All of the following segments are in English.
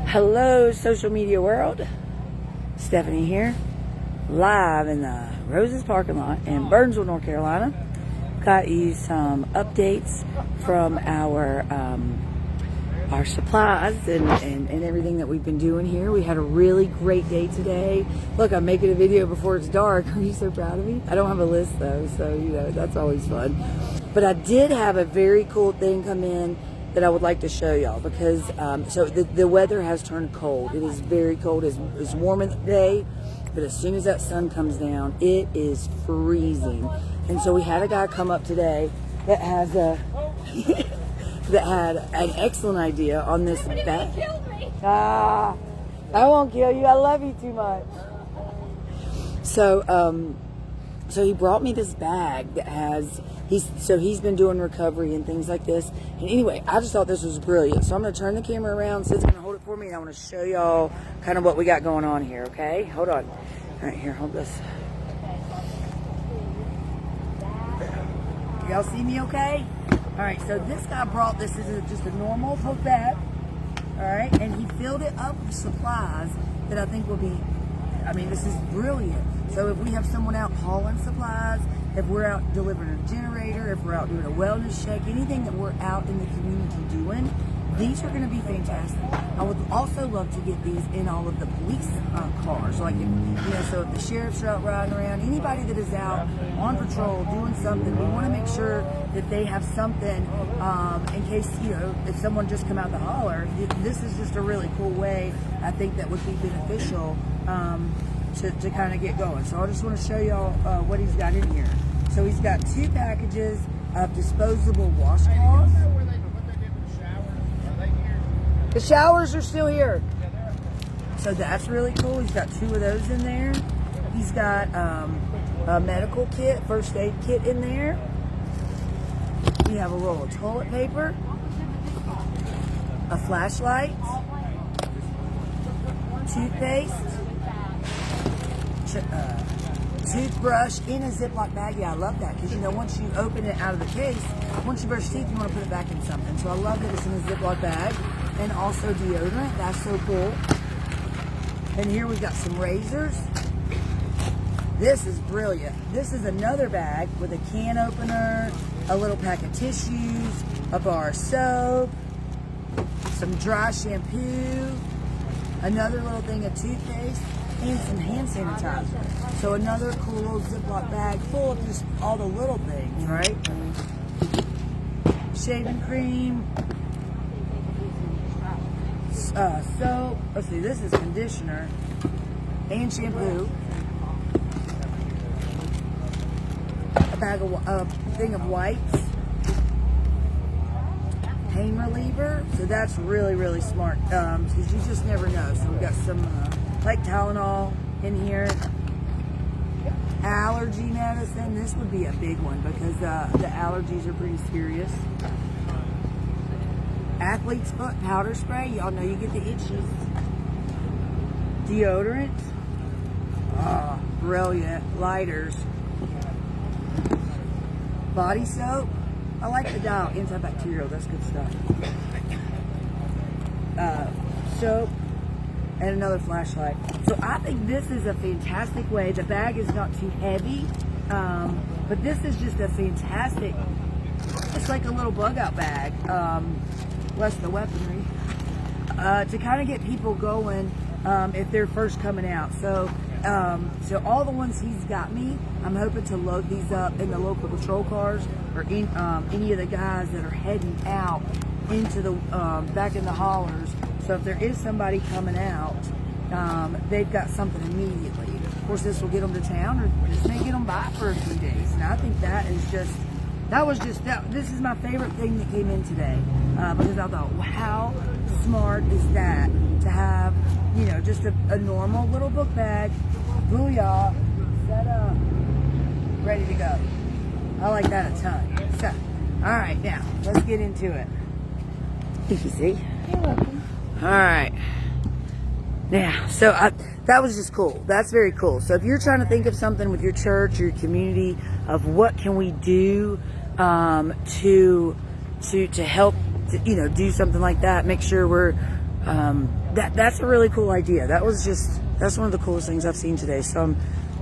Hello, social media world. Stephanie here, live in the Roses parking lot in Burnsville, North Carolina. Got you some updates from our supplies and everything that we've been doing here. We had a really great day today. Look, I'm making a video before it's dark. Are you so proud of me? I don't have a list though, so you know that's always fun. But I did have a very cool thing come in that I would like to show y'all because so the weather has turned cold. It is very cold. It's warm in the day, but as soon as that sun comes down, it is freezing. And so we had a guy come up today that has a that had an excellent idea on this bag. I won't kill you. I love you too much. So so he brought me this bag that has. He's been doing recovery and things like this. And anyway, I just thought this was brilliant. So I'm going to turn the camera around. Sid's going to hold it for me, and I want to show y'all kind of what we got going on here, okay? Hold on. All right, here, hold this. Y'all see me okay? All right, so this guy brought this as just a normal book bag, all right? And he filled it up with supplies that I think will be, I mean, this is brilliant. So if we have someone out hauling supplies, if we're out delivering a generator, if we're out doing a wellness check, anything that we're out in the community doing, these are going to be fantastic. I would also love to get these in all of the police cars. Like, so if the sheriffs are out riding around, anybody that is out on patrol doing something, we want to make sure that they have something in case, if someone just come out the holler. This is just a really cool way, I think, that would be beneficial to kind of get going. So I just want to show y'all what he's got in here. So he's got 2 packages of disposable washcloths. The showers are still here. So that's really cool. He's got 2 of those in there. He's got a medical kit, first aid kit in there. We have a roll of toilet paper, a flashlight, toothpaste, toothbrush in a Ziploc bag. Yeah, I love that because once you open it out of the case, once you brush teeth, you want to put it back in something. So I love that it's in a Ziploc bag. And also deodorant. That's so cool. And here we've got some razors. This is brilliant. This is another bag with a can opener, a little pack of tissues, a bar of soap, some dry shampoo, another little thing of toothpaste, and some hand sanitizer. So another cool little Ziploc bag full of just all the little things, right? Shaving cream, soap. Let's see, this is conditioner and shampoo. A thing of wipes. Pain reliever. So that's really, really smart because you just never know. So we got some like Tylenol in here. Allergy medicine. This would be a big one because the allergies are pretty serious. Athlete's foot powder spray. Y'all know you get the itches. Deodorant. Brilliant. Lighters. Body soap. I like the Dial antibacterial. That's good stuff. Soap. And another flashlight. So I think this is a fantastic way. The bag is not too heavy. But this is just a fantastic, it's like a little bug out bag. Less the weaponry, to kind of get people going if they're first coming out. So so all the ones he's got me, I'm hoping to load these up in the local patrol cars or in any of the guys that are heading out into the back in the hollers. So if there is somebody coming out, they've got something immediately. Of course, this will get them to town, or this may get them by for a few days. And I think that is just. This is my favorite thing that came in today because I thought, wow, how smart is that to have, just a normal little book bag, booyah, set up, ready to go. I like that a ton. So, all right, now let's get into it. Easy. You're welcome. All right. Yeah, so that was just cool. That's very cool. So if you're trying to think of something with your church or your community of what can we do to help, do something like that, make sure we're that's a really cool idea. That's one of the coolest things I've seen today. So I'm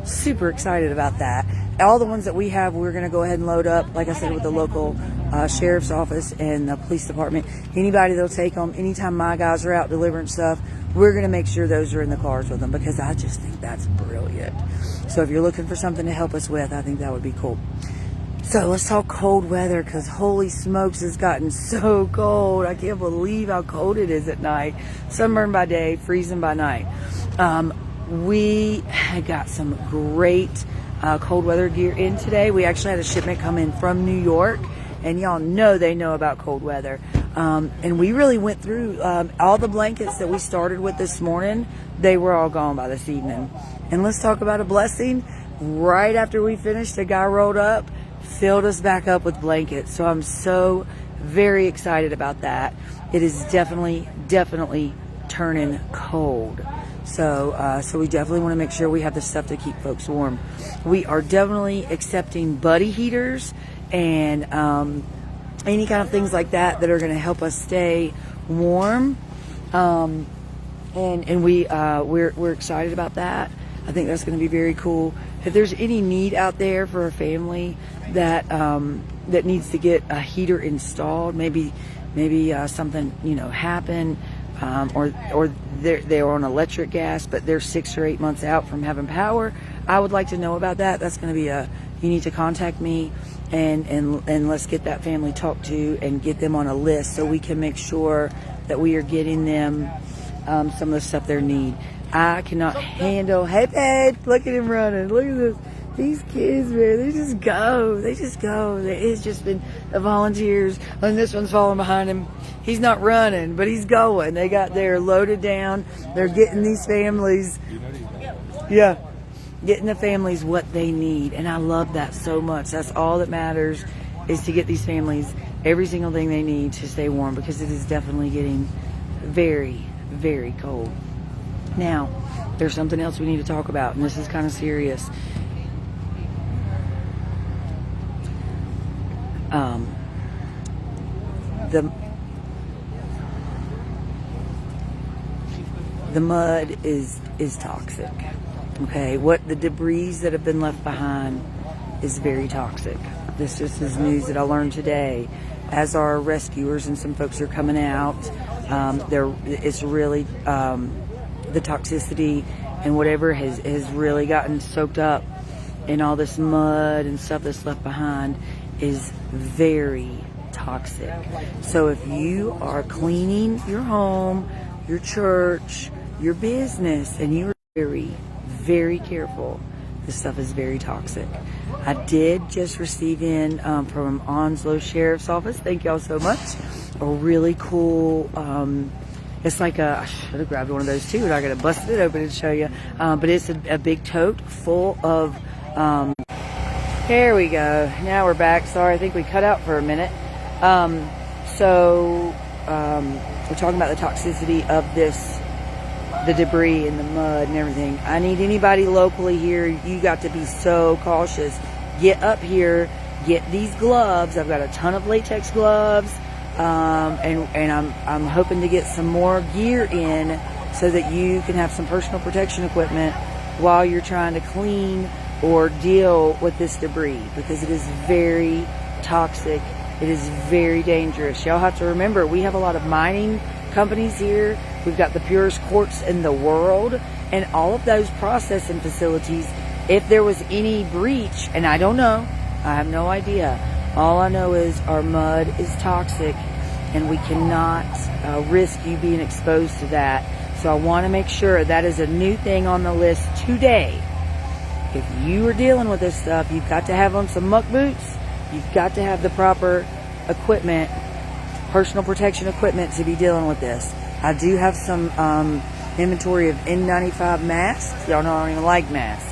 super excited about that. All the ones that we have, we're going to go ahead and load up, like I said, with the local sheriff's office and the police department. Anybody that'll take them, anytime my guys are out delivering stuff, we're going to make sure those are in the cars with them, because I just think that's brilliant. So if you're looking for something to help us with, I think that would be cool. So let's talk cold weather, because holy smokes, it's gotten so cold. I can't believe how cold it is at night. Sunburn by day, freezing by night. We got some great cold weather gear in today. We actually had a shipment come in from New York, and y'all know they know about cold weather. And we really went through all the blankets that we started with this morning. They were all gone by this evening. And let's talk about a blessing. Right after we finished, a guy rolled up, filled us back up with blankets. So I'm so very excited about that. It is definitely turning cold. So we definitely want to make sure we have the stuff to keep folks warm. We are definitely accepting buddy heaters and any kind of things like that that are going to help us stay warm. And we're excited about that. I think that's going to be very cool. If there's any need out there for a family that that needs to get a heater installed, maybe something happened, or they're on electric gas, but they're 6 or 8 months out from having power, I would like to know about that. That's going to be you need to contact me and let's get that family talked to and get them on a list so we can make sure that we are getting them some of the stuff they need. I cannot handle, hey babe, look at him running, look at this. These kids, man, they just go. It's just been the volunteers, and this one's falling behind him. He's not running, but he's going. They're loaded down. They're getting these families, getting the families what they need, and I love that so much. That's all that matters, is to get these families every single thing they need to stay warm, because it is definitely getting very, very cold. Now, there's something else we need to talk about, and this is kind of serious. The mud is toxic. Okay, the debris that have been left behind is very toxic. This just is news that I learned today. As our rescuers and some folks are coming out, it's really the toxicity and whatever has really gotten soaked up in all this mud and stuff that's left behind is very toxic. So if you are cleaning your home, your church, your business, and you're very, very careful, this stuff is very toxic. I did just receive in from Onslow Sheriff's Office, thank y'all so much, a really cool, it's like I should have grabbed one of those too, and I gotta bust it open and show you. But it's a big tote full of, here we go. Now we're back. Sorry, I think we cut out for a minute. We're talking about the toxicity of the debris and the mud and everything. I need anybody locally here. You got to be so cautious. Get up here, get these gloves. I've got a ton of latex gloves. And I'm hoping to get some more gear in so that you can have some personal protection equipment while you're trying to clean or deal with this debris, because it is very toxic. It is very dangerous. Y'all have to remember, we have a lot of mining companies here. We've got the purest quartz in the world, and all of those processing facilities, if there was any breach, and I don't know, I have no idea. All I know is our mud is toxic, and we cannot risk you being exposed to that. So I want to make sure that is a new thing on the list today. If you are dealing with this stuff, you've got to have on some muck boots. You've got to have the proper equipment, personal protection equipment, to be dealing with this. I do have some inventory of N95 masks. Y'all know I don't even like masks.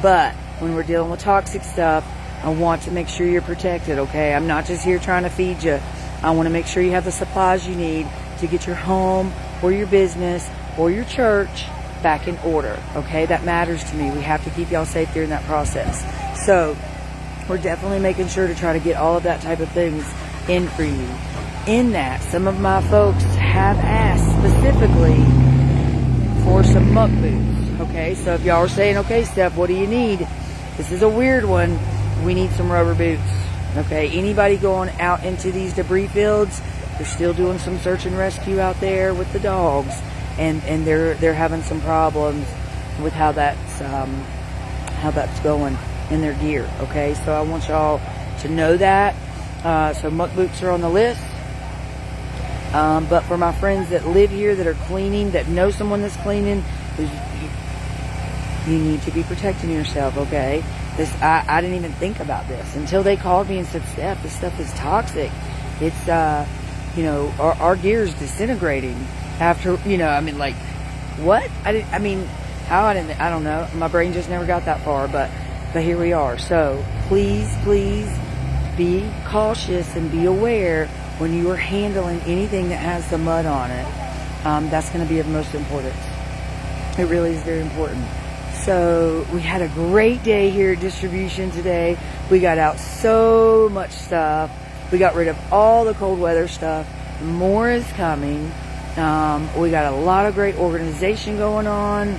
But when we're dealing with toxic stuff, I want to make sure you're protected, okay? I'm not just here trying to feed you. I want to make sure you have the supplies you need to get your home or your business or your church back in order, okay? That matters to me. We have to keep y'all safe during that process. So we're definitely making sure to try to get all of that type of things in for you. In that, some of my folks have asked specifically for some muck boots. Okay, so if y'all are saying, okay, Steph, what do you need? This is a weird one. We need some rubber boots. Okay, anybody going out into these debris fields, they're still doing some search and rescue out there with the dogs, and they're having some problems with how that's going in their gear. Okay, so I want y'all to know that. So muck boots are on the list. But for my friends that live here, that are cleaning, that know someone that's cleaning, you need to be protecting yourself, okay? I didn't even think about this until they called me and said, Steph, this stuff is toxic. It's, our gear is disintegrating after, I mean, like, what? I don't know. My brain just never got that far, but here we are. So please be cautious and be aware when you are handling anything that has the mud on it. That's going to be of most importance. It really is very important. So we had a great day here at distribution today. We got out so much stuff. We got rid of all the cold weather stuff. More is coming. We got a lot of great organization going on.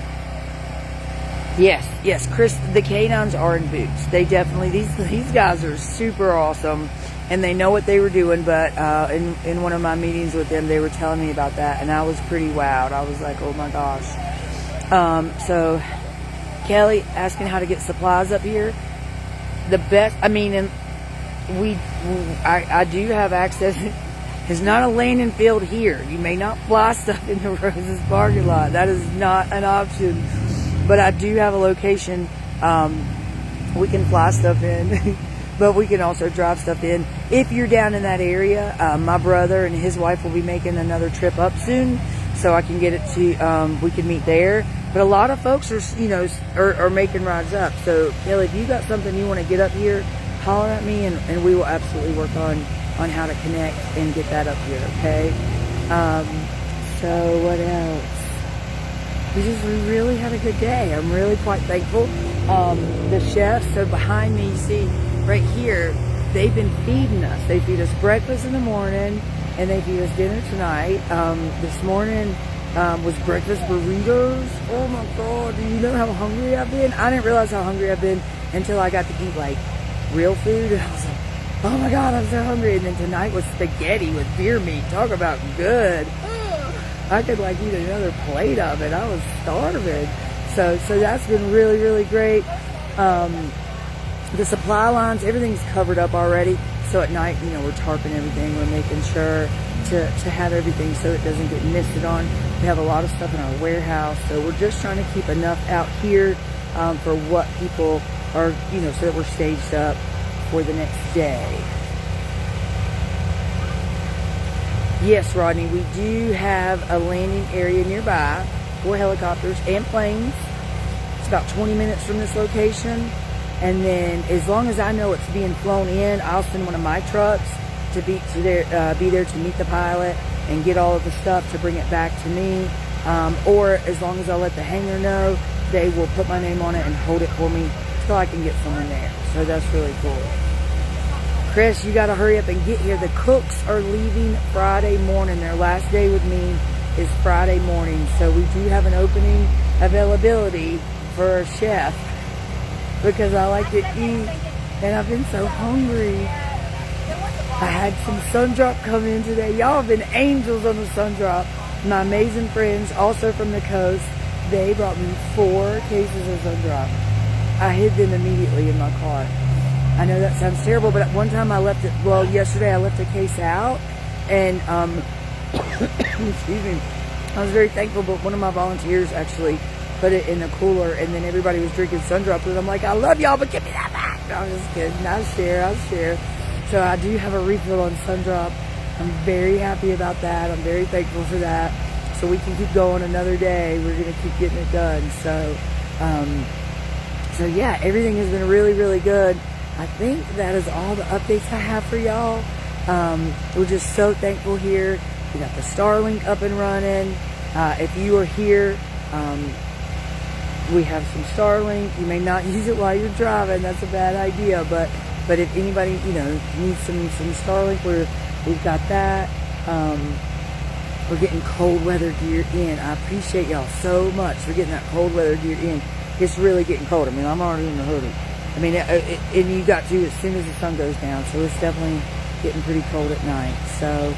Yes, Chris, the canines are in boots. They definitely, these guys are super awesome, and they know what they were doing. But in one of my meetings with them, they were telling me about that, and I was pretty wowed. I was like, oh my gosh. So Kelly asking how to get supplies up here. The best, I do have access. It's not a landing field here. You may not fly stuff into Rose's parking lot. That is not an option. But I do have a location. We can fly stuff in, but we can also drive stuff in. If you're down in that area, my brother and his wife will be making another trip up soon, so I can get it to, we can meet there. But a lot of folks are making rides up. So Kelly, if you got something you want to get up here, holler at me, and we will absolutely work on how to connect and get that up here, okay? So what else? We really had a good day. I'm really quite thankful. The chefs, so behind me, you see right here, they've been feeding us. They feed us breakfast in the morning, and they feed us dinner tonight. This morning was breakfast burritos. Oh my God, do you know how hungry I've been? I didn't realize how hungry I've been until I got to eat like real food, and I was like, oh my God, I'm so hungry. And then tonight was spaghetti with deer meat. Talk about good. I could like eat another plate of it. I was starving. So that's been really, really great. The supply lines, everything's covered up already. So at night, we're tarping everything. We're making sure to have everything so it doesn't get misted on. We have a lot of stuff in our warehouse. So we're just trying to keep enough out here for what people are, so that we're staged up for the next day. Yes, Rodney, we do have a landing area nearby for helicopters and planes. It's about 20 minutes from this location. And then as long as I know it's being flown in, I'll send one of my trucks to be there to meet the pilot and get all of the stuff to bring it back to me. Or as long as I let the hangar know, they will put my name on it and hold it for me so I can get someone there. So that's really cool. Chris, you got to hurry up and get here. The cooks are leaving Friday morning. Their last day with me is Friday morning. So we do have an opening availability for a chef because I like to eat and I've been so hungry. I had some Sundrop come in today. Y'all have been angels on the Sundrop. My amazing friends, also from the coast, they brought me 4 cases of Sundrop. I hid them immediately in my car. I know that sounds terrible, but at one time yesterday I left a case out, and, excuse me, I was very thankful, but one of my volunteers actually put it in the cooler, and then everybody was drinking Sundrop, and I'm like, I love y'all, but give me that back. No, I'm just kidding. I'll share. So I do have a refill on Sundrop. I'm very happy about that. I'm very thankful for that. So we can keep going another day. We're going to keep getting it done. So yeah, everything has been really, really good. I think that is all the updates I have for y'all. We're just so thankful here. We got the Starlink up and running. If you are here, we have some Starlink. You may not use it while you're driving. That's a bad idea. But if anybody, needs some Starlink, we've got that. we're getting cold weather gear in. I appreciate y'all so much for getting that cold weather gear in. It's really getting cold. I mean, I'm already in the hoodie. I mean, and you got to as soon as the sun goes down, so it's definitely getting pretty cold at night. So,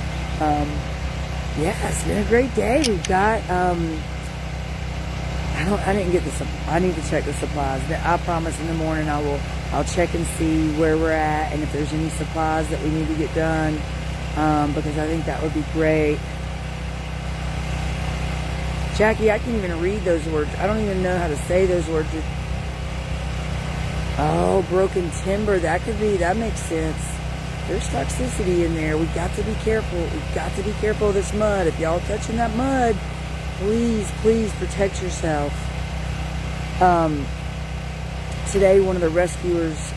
yeah, it's been a great day. We've got, I didn't get I need to check the supplies. I promise in the morning I'll check and see where we're at and if there's any supplies that we need to get done, because I think that would be great. Jackie, I can't even read those words. I don't even know how to say those words. Oh, broken timber. That makes sense. There's toxicity in there. We've got to be careful. We've got to be careful of this mud. If y'all touching that mud, please, please protect yourself. Today, one of the rescuers,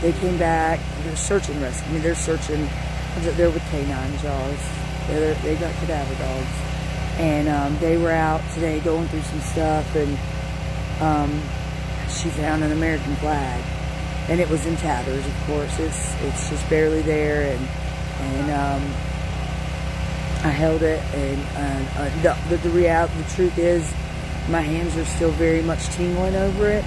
they came back. They're searching rescue. I mean, they're searching. They're with canines, y'all. They got cadaver dogs. And they were out today going through some stuff, and she found an American flag, and it was in tatters. Of course, it's just barely there, and I held it, and the truth is, my hands are still very much tingling over it,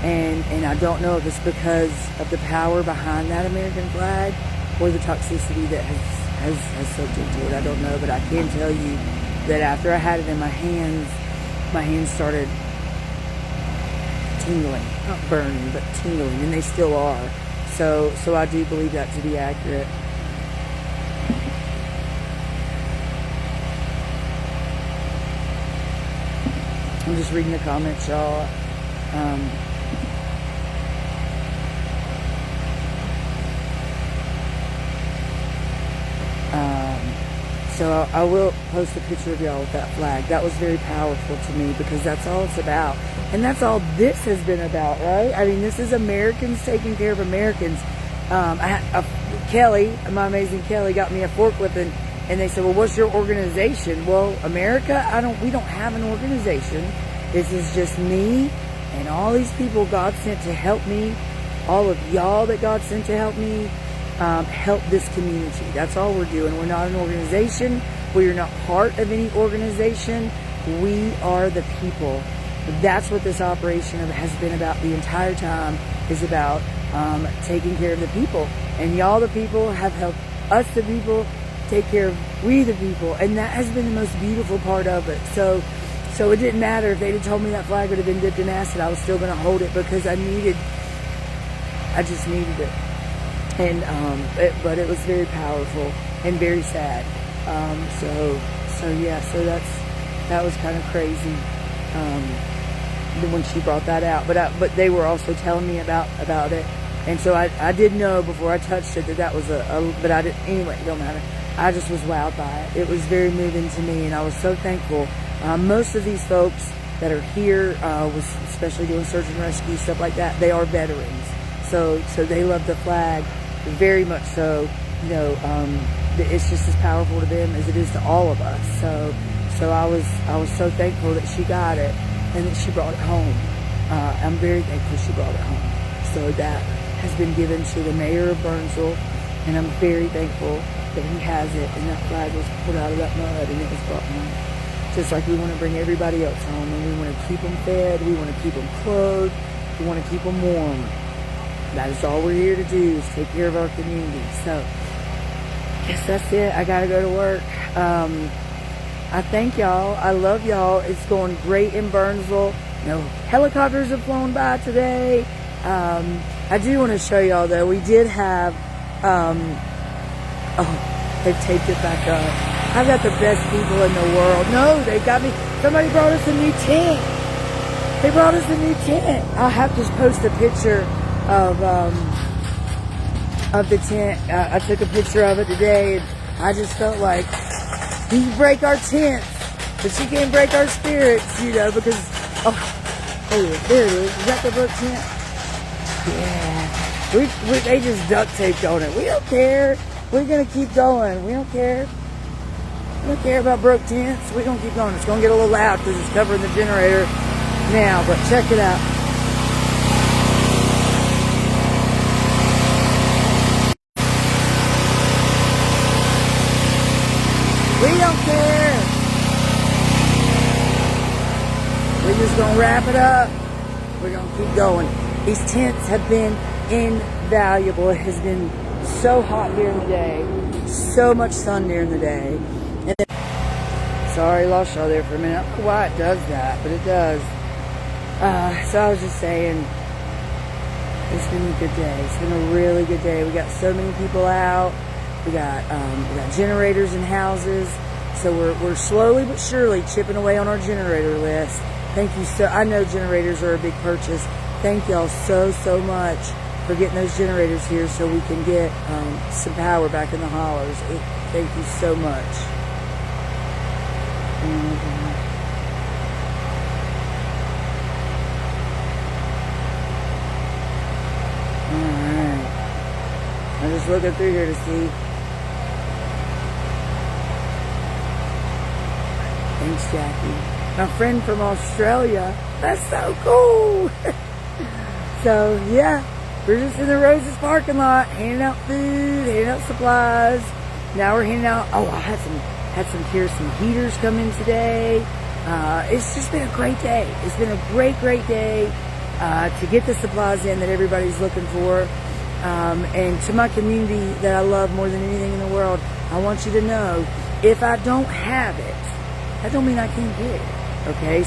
and I don't know if it's because of the power behind that American flag or the toxicity that has soaked into it. I don't know, but I can tell you that after I had it in my hands started tingling, not burning, but tingling, and they still are. So I do believe that to be accurate. I'm just reading the comments, y'all. So I will post a picture of y'all with that flag. That was very powerful to me because that's all it's about. And that's all this has been about, right? I mean, this is Americans taking care of Americans. Kelly, my amazing Kelly, got me a forklift, and they said, well, what's your organization? Well, America, we don't have an organization. This is just me and all these people God sent to help me, all of y'all that God sent to help me, help this community. That's all we're doing. We're not an organization. We are not part of any organization. We are the people. That's what this operation has been about the entire time, is about taking care of the people. And y'all the people have helped us the people take care of we the people. And that has been the most beautiful part of it. So it didn't matter if they'd have told me that flag would have been dipped in acid. I was still going to hold it because I just needed it. And but it was very powerful and very sad. So that was kind of crazy when she brought that out. But they were also telling me about it, and so I did know before I touched it that was but I didn't. Anyway, it don't matter. I just was wowed by it. It was very moving to me, and I was so thankful. Most of these folks that are here, especially doing search and rescue stuff like that, they are veterans. So they love the flag. Very much so. You know, it's just as powerful to them as it is to all of us. So I was so thankful that she got it and that she brought it home. I'm very thankful she brought it home. So that has been given to the mayor of Burnsville, and I'm very thankful that he has it, and that flag was pulled out of that mud and it was brought home. Just like we want to bring everybody else home, and we want to keep them fed, we want to keep them clothed, we want to keep them warm. That is all we're here to do, is take care of our community. So, I guess that's it. I gotta go to work. I thank y'all. I love y'all. It's going great in Burnsville. No helicopters have flown by today. I do want to show y'all though, we did have, they've taped it back up. I've got the best people in the world. No, they got me. Somebody brought us a new tent. They brought us a new tent. I'll have to post a picture of the tent. I took a picture of it today, and I just felt like you can break our tents, but you can't break our spirits, you know, because there it is. Is that the book tent? Yeah. They just duct taped on it. We don't care. We're gonna keep going. We don't care. We don't care about broke tents. We're gonna keep going. It's gonna get a little loud because it's covering the generator now, but check it out. We don't care. going to wrap it up. We're going to keep going. These tents have been invaluable. It has been so hot during the day, so much sun during the day. And then, sorry, lost y'all there for a minute. I don't know why it does that, but it does. So I was just saying, it's been a good day. It's been a really good day. We got so many people out. We got generators in houses. So we're slowly but surely chipping away on our generator list. Thank you so. I know generators are a big purchase. Thank y'all so much for getting those generators here so we can get some power back in the hollers. Thank you so much. Alright. I'm just looking through here to see. Thanks, Jackie. My friend from Australia. That's so cool. So, yeah. We're just in the Roses parking lot, handing out food, handing out supplies. Now we're handing out, I had some kerosene heaters come in today. It's just been a great day. It's been a great day to get the supplies in that everybody's looking for. And to my community that I love more than anything in the world, I want you to know, if I don't have it, that don't mean I can't get it. Okay?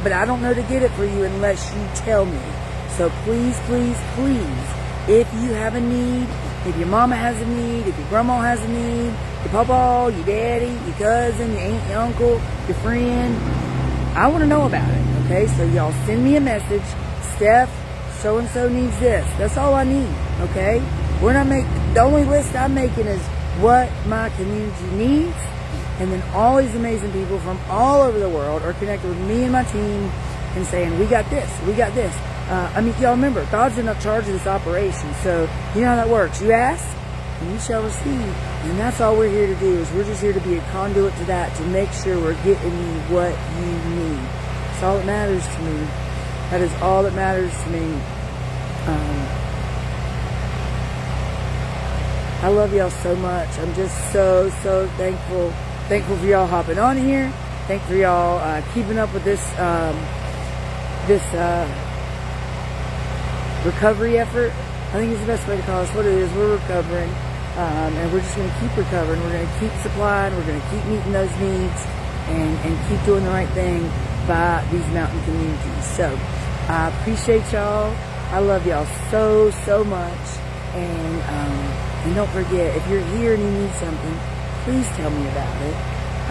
But I don't know to get it for you unless you tell me. So please, if you have a need, if your mama has a need, if your grandma has a need, your papa, your daddy, your cousin, your aunt, your uncle, your friend, I want to know about it, okay? So y'all send me a message. Steph, so-and-so needs this. That's all I need, okay? The only list I'm making is what my community needs, and then all these amazing people from all over the world are connected with me and my team and saying, we got this, we got this. Y'all remember, God's in charge of this operation, so you know how that works. You ask, and you shall receive. And that's all we're here to do, is we're just here to be a conduit to that, to make sure we're getting you what you need. That's all that matters to me. That is all that matters to me. I love y'all so much. I'm just so thankful. Thankful for y'all hopping on here. Thankful for y'all keeping up with this recovery effort. I think it's the best way to call us what it is. We're recovering, and we're just going to keep recovering. We're going to keep supplying. We're going to keep meeting those needs, and keep doing the right thing by these mountain communities. So I appreciate y'all. I love y'all so much, and don't forget, if you're here and you need something, please tell me about it.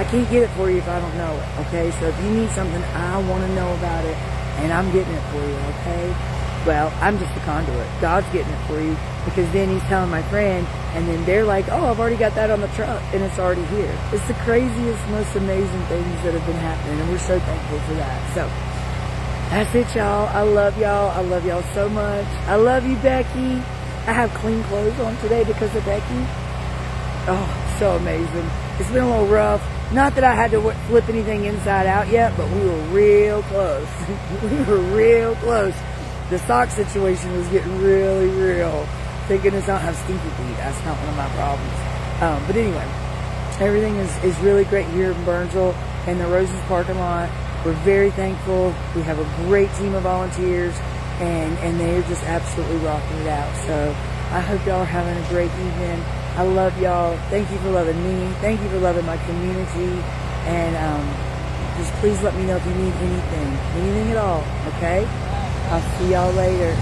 I can't get it for you if I don't know it. Okay, so if you need something, I want to know about it, and I'm getting it for you. Okay. Well, I'm just the conduit. God's getting it for you, because then he's telling my friend, and then they're like, oh, I've already got that on the truck, and it's already here. It's the craziest, most amazing things that have been happening, and we're so thankful for that. So that's it, y'all. I love y'all. I love y'all so much. I love you, Becky. I have clean clothes on today because of Becky. Oh, so amazing. It's been a little rough. Not that I had to flip anything inside out yet, but we were real close. We were real close. The sock situation was getting really real. Thinking it's not have stinky feet. That's not one of my problems. But anyway, everything is really great here in Burnsville and the Roses parking lot. We're very thankful. We have a great team of volunteers, and they're just absolutely rocking it out. So I hope y'all are having a great evening. I love y'all. Thank you for loving me. Thank you for loving my community. And just please let me know if you need anything at all. Okay? I'll see y'all later.